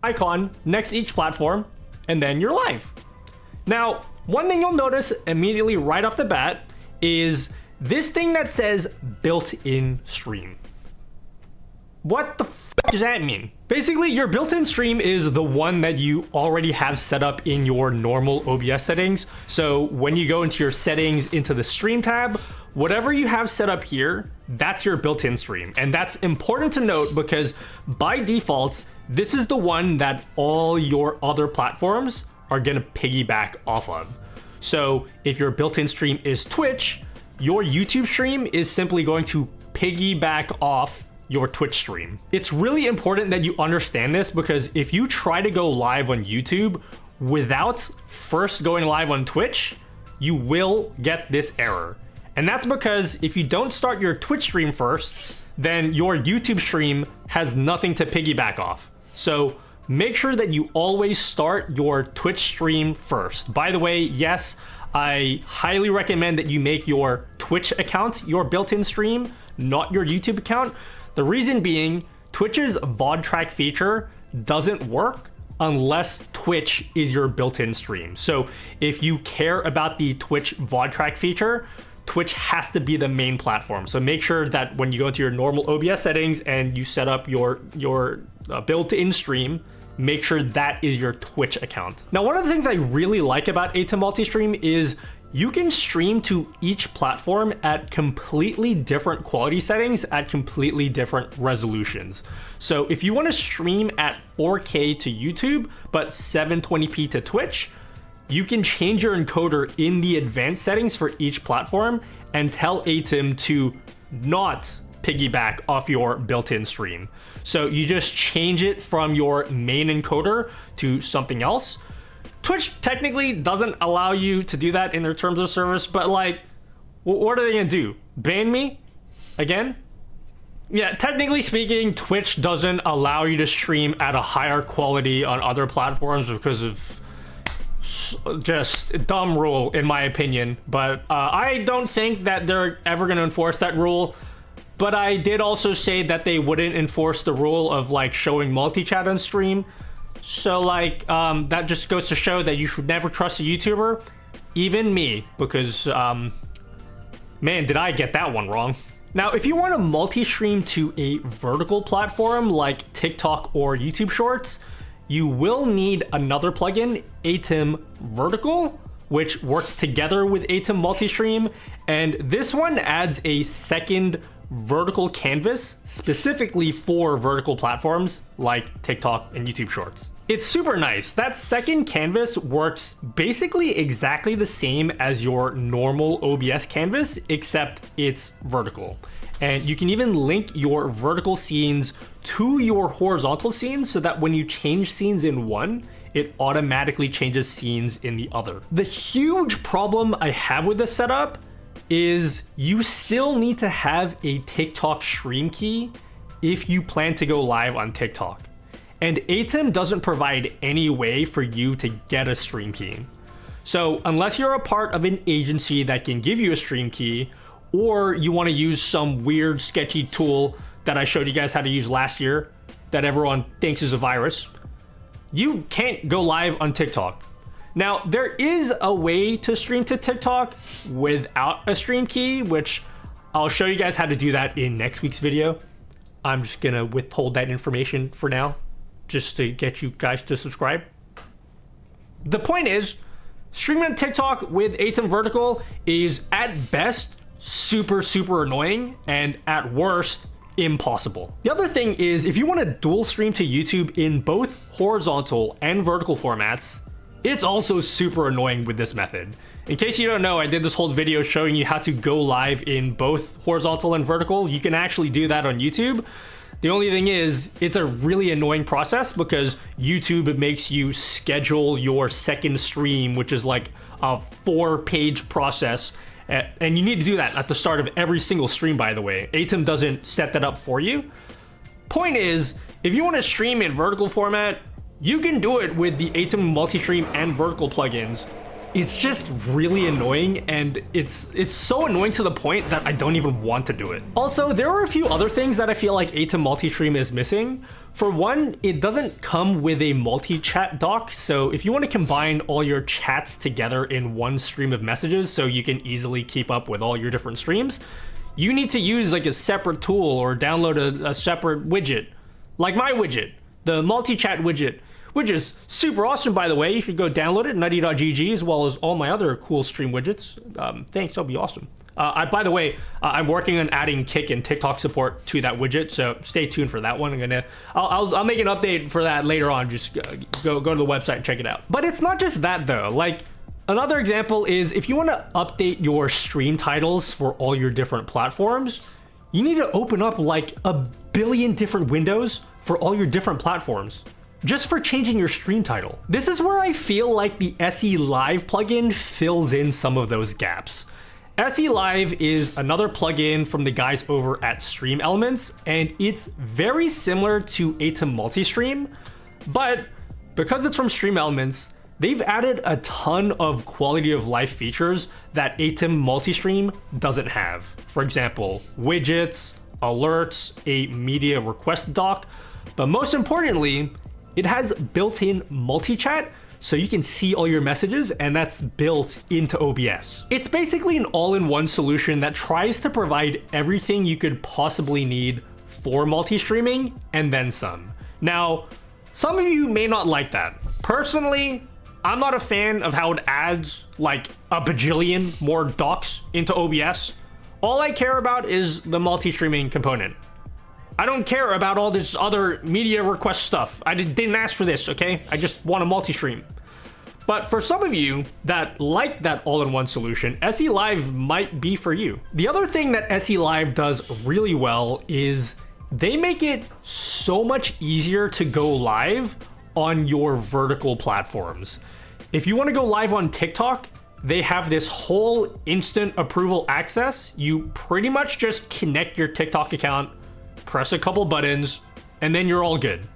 icon next to each platform, and then you're live. Now, one thing you'll notice immediately right off the bat is this thing that says built-in stream. What the f does that mean? Basically, your built-in stream is the one that you already have set up in your normal OBS settings. So when you go into your settings into the stream tab, whatever you have set up here, that's your built-in stream. And that's important to note because by default, this is the one that all your other platforms are gonna piggyback off of. So if your built-in stream is Twitch, your YouTube stream is simply going to piggyback off your Twitch stream. It's really important that you understand this because if you try to go live on YouTube without first going live on Twitch, you will get this error. And that's because if you don't start your Twitch stream first, then your YouTube stream has nothing to piggyback off. So make sure that you always start your Twitch stream first. By the way, yes, I highly recommend that you make your Twitch account your built-in stream, not your YouTube account. The reason being, Twitch's VOD track feature doesn't work unless Twitch is your built-in stream. So if you care about the Twitch VOD track feature, Twitch has to be the main platform. So make sure that when you go to your normal OBS settings and you set up your built-in stream, make sure that is your Twitch account. Now, one of the things I really like about ATEM Multistream is you can stream to each platform at completely different quality settings at completely different resolutions. So if you want to stream at 4K to YouTube, but 720p to Twitch, you can change your encoder in the advanced settings for each platform and tell ATEM to not piggyback off your built-in stream. So you just change it from your main encoder to something else. Twitch technically doesn't allow you to do that in their terms of service, but like, what are they gonna do? Ban me again? Yeah, technically speaking, Twitch doesn't allow you to stream at a higher quality on other platforms because of just a dumb rule, in my opinion. But I don't think that they're ever gonna enforce that rule. But I did also say that they wouldn't enforce the rule of like showing multi-chat on stream. So like, that just goes to show that you should never trust a YouTuber, even me, because man, did I get that one wrong. Now, if you want to multi-stream to a vertical platform like TikTok or YouTube Shorts, you will need another plugin, ATEM Vertical, which works together with ATEM Multistream, and this one adds a second vertical canvas specifically for vertical platforms like TikTok and YouTube Shorts. It's super nice. That second canvas works basically exactly the same as your normal OBS canvas, except it's vertical. And you can even link your vertical scenes to your horizontal scenes so that when you change scenes in one, it automatically changes scenes in the other. The huge problem I have with this setup is you still need to have a TikTok stream key if you plan to go live on TikTok. And ATEM doesn't provide any way for you to get a stream key. So unless you're a part of an agency that can give you a stream key, or you want to use some weird sketchy tool that I showed you guys how to use last year that everyone thinks is a virus, you can't go live on TikTok. Now, there is a way to stream to TikTok without a stream key, which I'll show you guys how to do that in next week's video. I'm just gonna withhold that information for now, just to get you guys to subscribe. The point is, streaming on TikTok with ATEM Vertical is at best super annoying, and at worst, impossible. The other thing is, if you want to dual stream to YouTube in both horizontal and vertical formats, it's also super annoying with this method. In case you don't know, I did this whole video showing you how to go live in both horizontal and vertical. You can actually do that on YouTube. The only thing is, it's a really annoying process because YouTube makes you schedule your second stream, which is like a 4-page process. And you need to do that at the start of every single stream, by the way. ATEM doesn't set that up for you. Point is, if you want to stream in vertical format, you can do it with the ATEM Multistream and Vertical plugins. It's just really annoying, and it's so annoying to the point that I don't even want to do it. Also, there are a few other things that I feel like Atom Multi-Stream is missing. For one, it doesn't come with a multi-chat dock, so if you want to combine all your chats together in one stream of messages so you can easily keep up with all your different streams, you need to use like a separate tool or download a separate widget, like my widget, the multi-chat widget, which is super awesome, by the way. You should go download it, nutty.gg, as well as all my other cool stream widgets. Thanks, that'll be awesome. By the way, I'm working on adding Kick and TikTok support to that widget, so stay tuned for that one. I'll make an update for that later on. Just go to the website and check it out. But it's not just that though. Like, another example is if you want to update your stream titles for all your different platforms, you need to open up like a billion different windows for all your different platforms, just for changing your stream title. This is where I feel like the SE Live plugin fills in some of those gaps. SE Live is another plugin from the guys over at Stream Elements, and it's very similar to Atom Multi-Stream, but because it's from Stream Elements, they've added a ton of quality of life features that Atom Multi-Stream doesn't have. For example, widgets, alerts, a media request dock, but most importantly, it has built-in multi-chat, so you can see all your messages, and that's built into OBS. It's basically an all-in-one solution that tries to provide everything you could possibly need for multi-streaming, and then some. Now, some of you may not like that. Personally, I'm not a fan of how it adds like a bajillion more docks into OBS. All I care about is the multi-streaming component. I don't care about all this other media request stuff. I didn't ask for this, okay? I just want a multi-stream. But for some of you that like that all-in-one solution, SE Live might be for you. The other thing that SE Live does really well is they make it so much easier to go live on your vertical platforms. If you want to go live on TikTok, they have this whole instant approval access. You pretty much just connect your TikTok account, press a couple buttons, and then you're all good.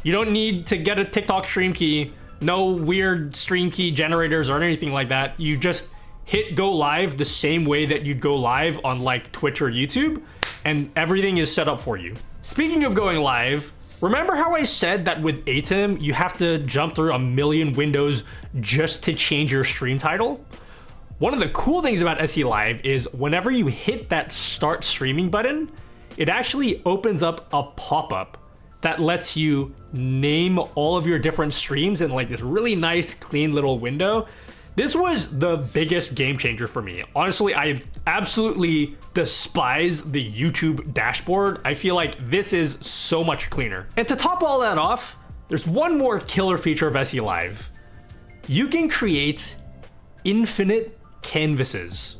You don't need to get a TikTok stream key, no weird stream key generators or anything like that. You just hit go live the same way that you'd go live on like Twitch or YouTube, and everything is set up for you. Speaking of going live, remember how I said that with Atom, you have to jump through a million windows just to change your stream title? One of the cool things about SE Live is whenever you hit that start streaming button, it actually opens up a pop-up that lets you name all of your different streams in like this really nice, clean little window. This was the biggest game changer for me. Honestly, I absolutely despise the YouTube dashboard. I feel like this is so much cleaner. And to top all that off, there's one more killer feature of SE Live. You can create infinite canvases.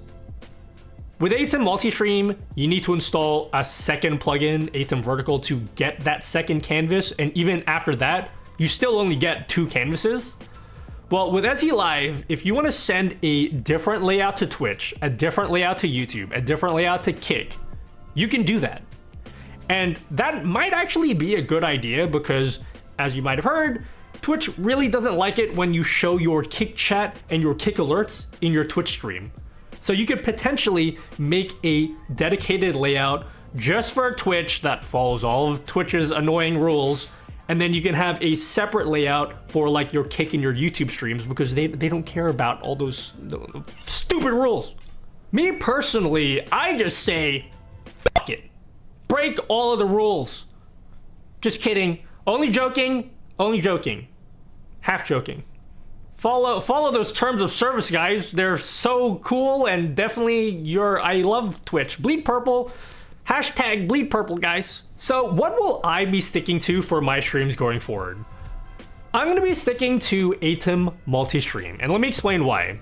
With Atom Multi-Stream, you need to install a second plugin, Atom Vertical, to get that second canvas, and even after that, you still only get 2 canvases. Well, with SE Live, if you want to send a different layout to Twitch, a different layout to YouTube, a different layout to Kick, you can do that. And that might actually be a good idea because, as you might have heard, Twitch really doesn't like it when you show your Kick chat and your Kick alerts in your Twitch stream. So you could potentially make a dedicated layout just for Twitch that follows all of Twitch's annoying rules, and then you can have a separate layout for like your Kick and your YouTube streams because they don't care about all those stupid rules. Me personally, I just say, fuck it. Break all of the rules. Just kidding. Only joking. Only joking. Half joking. Follow those terms of service, guys. They're so cool, and definitely I love Twitch. Bleed purple. Hashtag bleed purple, guys. So what will I be sticking to for my streams going forward? I'm going to be sticking to Atom Multi-Stream, and let me explain why.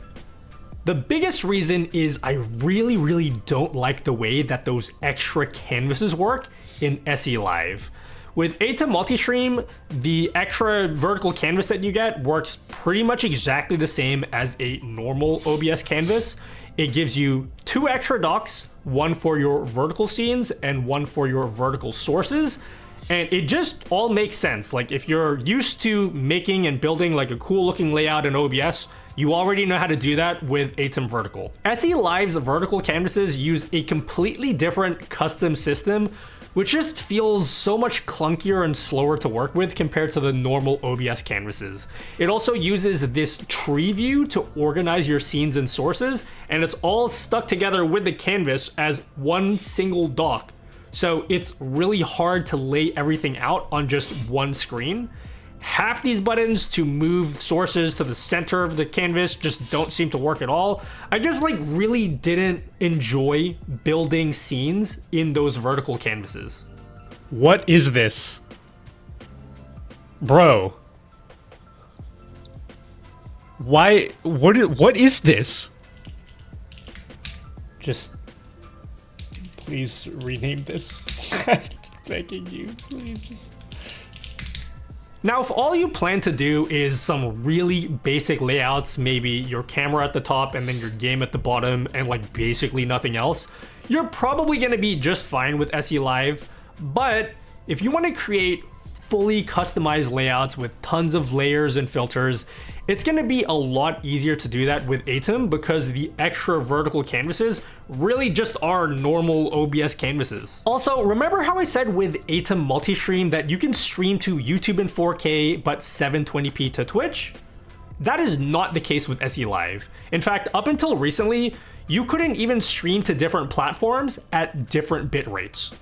The biggest reason is I really don't like the way that those extra canvases work in SE Live. With Atom Multi-Stream, the extra vertical canvas that you get works pretty much exactly the same as a normal OBS canvas. It gives you 2 extra docks, one for your vertical scenes and one for your vertical sources. And it just all makes sense. Like if you're used to making and building like a cool looking layout in OBS, You already know how to do that with Atom Vertical. SE Live's vertical canvases use a completely different custom system, which just feels so much clunkier and slower to work with compared to the normal OBS canvases. It also uses this tree view to organize your scenes and sources, and it's all stuck together with the canvas as one single dock. So it's really hard to lay everything out on just one screen. Half these buttons to move sources to the center of the canvas just don't seem to work at all. I just like really didn't enjoy building scenes in those vertical canvases. What is this? Bro. Why? What is this? Just please rename this. I'm begging you, please just. Now, if all you plan to do is some really basic layouts, maybe your camera at the top and then your game at the bottom and like basically nothing else, you're probably going to be just fine with SE Live. But if you want to create fully customized layouts with tons of layers and filters, it's going to be a lot easier to do that with Atom because the extra vertical canvases really just are normal OBS canvases. Also, remember how I said with Atom Multistream that you can stream to YouTube in 4K but 720p to Twitch? That is not the case with SE Live. In fact, up until recently, you couldn't even stream to different platforms at different bit rates.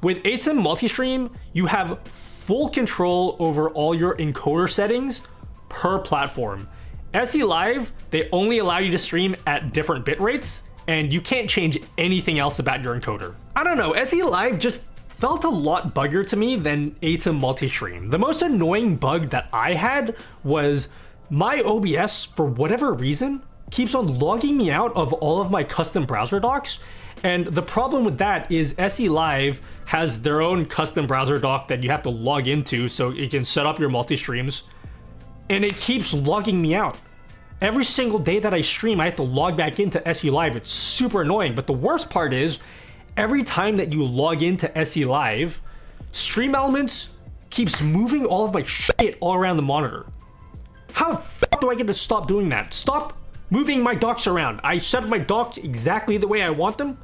With Atom Multistream, you have full control over all your encoder settings per platform. SE Live, they only allow you to stream at different bit rates, and you can't change anything else about your encoder. I don't know, SE Live just felt a lot buggier to me than Atom Multistream. The most annoying bug that I had was my OBS, for whatever reason, keeps on logging me out of all of my custom browser docs. And the problem with that is SE Live has their own custom browser doc that you have to log into so you can set up your multi-streams. And it keeps logging me out. Every single day that I stream, I have to log back into SE Live. It's super annoying. But the worst part is, every time that you log into SE Live, Stream Elements keeps moving all of my shit all around the monitor. How the fuck do I get to stop doing that? Stop moving my docs around. I set up my docs exactly the way I want them.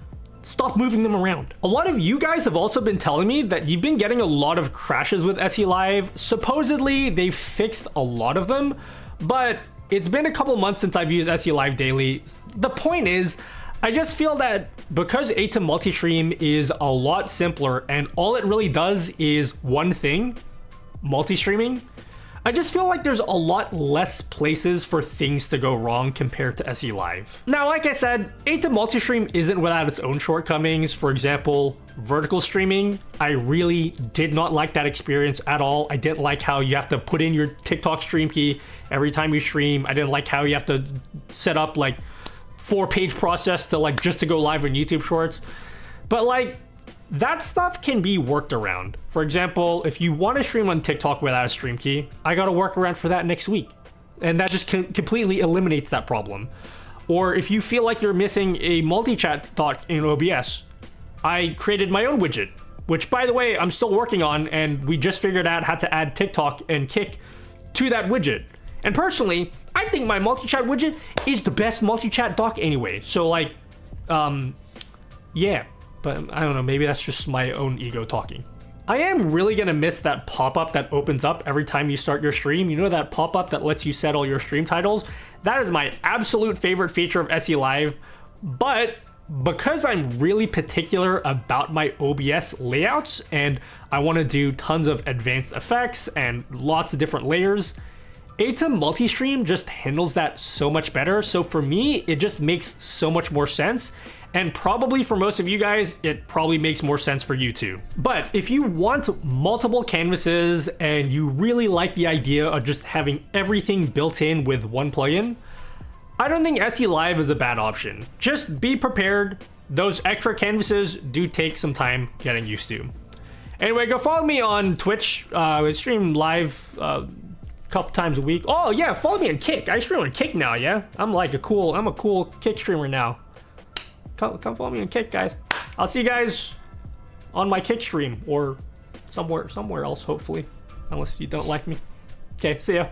Stop moving them around. A lot of you guys have also been telling me that you've been getting a lot of crashes with SE Live. Supposedly, they fixed a lot of them, but it's been a couple months since I've used SE Live daily. The point is, I just feel that because Atom Multistream is a lot simpler and all it really does is one thing, multi-streaming, I just feel like there's a lot less places for things to go wrong compared to SE Live. Now, like I said, Atom Multistream isn't without its own shortcomings. For example, vertical streaming, I really did not like that experience at all. I didn't like how you have to put in your TikTok stream key every time you stream. I didn't like how you have to set up like 4-page process to like just to go live on YouTube Shorts. But like, that stuff can be worked around. For example, if you want to stream on TikTok without a stream key, I got a workaround for that next week. And that just completely eliminates that problem. Or if you feel like you're missing a multi-chat doc in OBS, I created my own widget, which by the way, I'm still working on, and we just figured out how to add TikTok and Kick to that widget. And personally, I think my multi-chat widget is the best multi-chat doc anyway. So like, yeah. But I don't know, maybe that's just my own ego talking. I am really gonna miss that pop-up that opens up every time you start your stream. You know that pop-up that lets you set all your stream titles? That is my absolute favorite feature of SE Live. But because I'm really particular about my OBS layouts and I wanna do tons of advanced effects and lots of different layers, Atom Multistream just handles that so much better. So for me, it just makes so much more sense. And probably for most of you guys, it probably makes more sense for you too. But if you want multiple canvases and you really like the idea of just having everything built in with one plugin, I don't think SE Live is a bad option. Just be prepared. Those extra canvases do take some time getting used to. Anyway, go follow me on Twitch. I stream live a couple times a week. Oh yeah, follow me on Kick. I stream on Kick now, yeah? I'm a cool Kick streamer now. Come follow me on Kick, guys. I'll see you guys on my Kick stream or somewhere else, hopefully. Unless you don't like me. Okay, see ya.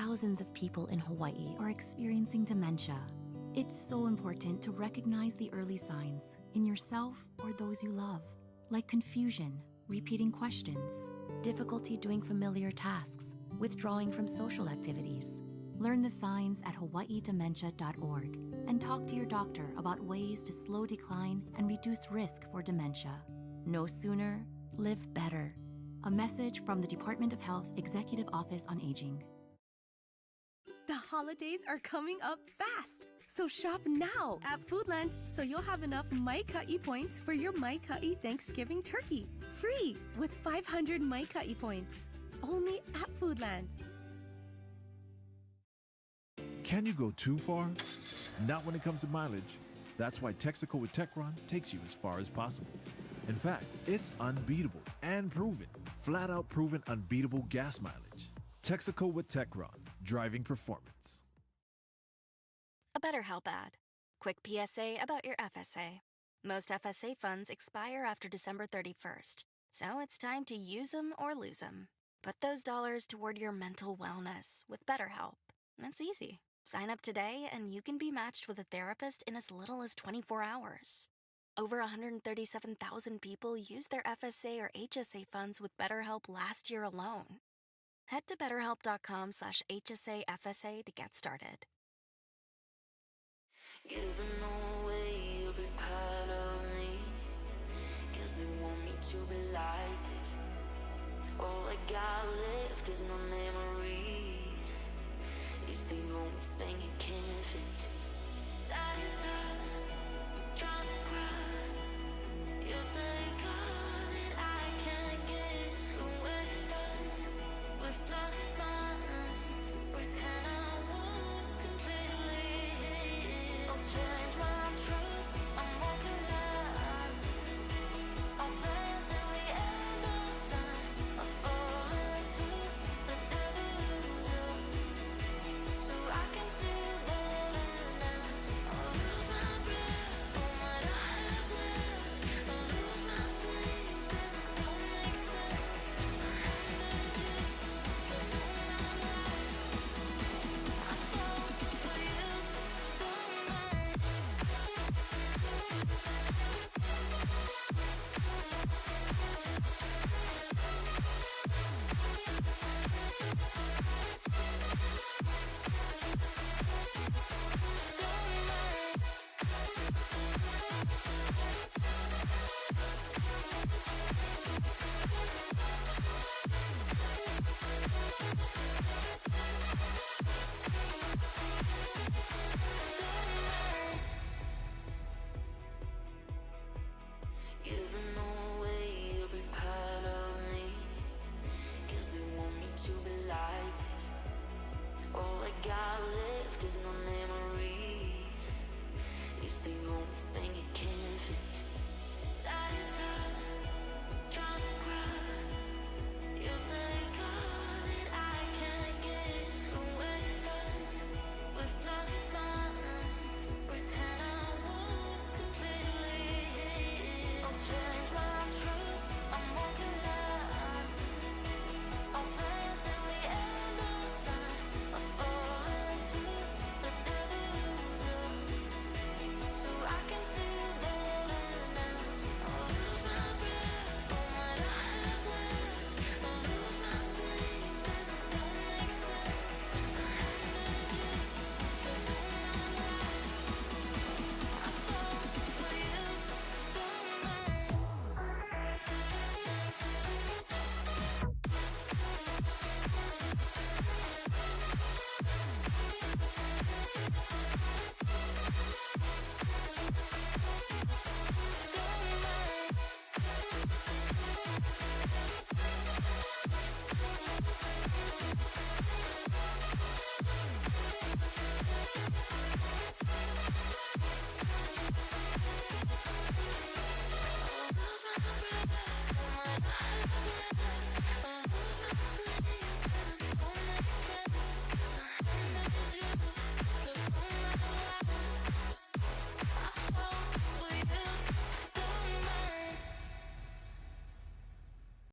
thousands of people in Hawaii are experiencing dementia. It's so important to recognize the early signs in yourself or those you love, like confusion, repeating questions, difficulty doing familiar tasks, withdrawing from social activities. Learn the signs at hawaiidementia.org and talk to your doctor about ways to slow decline and reduce risk for dementia. Know sooner, live better. A message from the Department of Health Executive Office on Aging. The holidays are coming up fast, so shop now at Foodland so you'll have enough Maika'i points for your Maika'i Thanksgiving turkey. Free with 500 Maika'i points. Only at Foodland. Can you go too far? Not when it comes to mileage. That's why Texaco with Techron takes you as far as possible. In fact, it's unbeatable and proven. Flat out proven unbeatable gas mileage. Texaco with Techron, driving performance. A BetterHelp ad. Quick PSA about your FSA. Most FSA funds expire after December 31st, so it's time to use them or lose them. Put those dollars toward your mental wellness with BetterHelp. It's easy. Sign up today and you can be matched with a therapist in as little as 24 hours. Over 137,000 people used their FSA or HSA funds with BetterHelp last year alone. Head to betterhelp.com/HSA-FSA to get started. Giving away every part of me, 'cause they want me to be like all I got left is my memory. It's the only thing it can't fit. Lights out, trying to cry. You take all that I can get. Waste time with blind minds. Pretend I was completely. I'll change my truth. I'm walking out. I'll play till the end of time. I'll fall into the devil's zone, so I can see better now. I'll lose my breath on what I have left. I'll lose my sleep and it don't make sense. I handed you, so don't lie. I fall for you, don't mind. Giving away every part of me, 'cause they want me to be like all I got left is my memory. It's the only thing it can't fit. Lights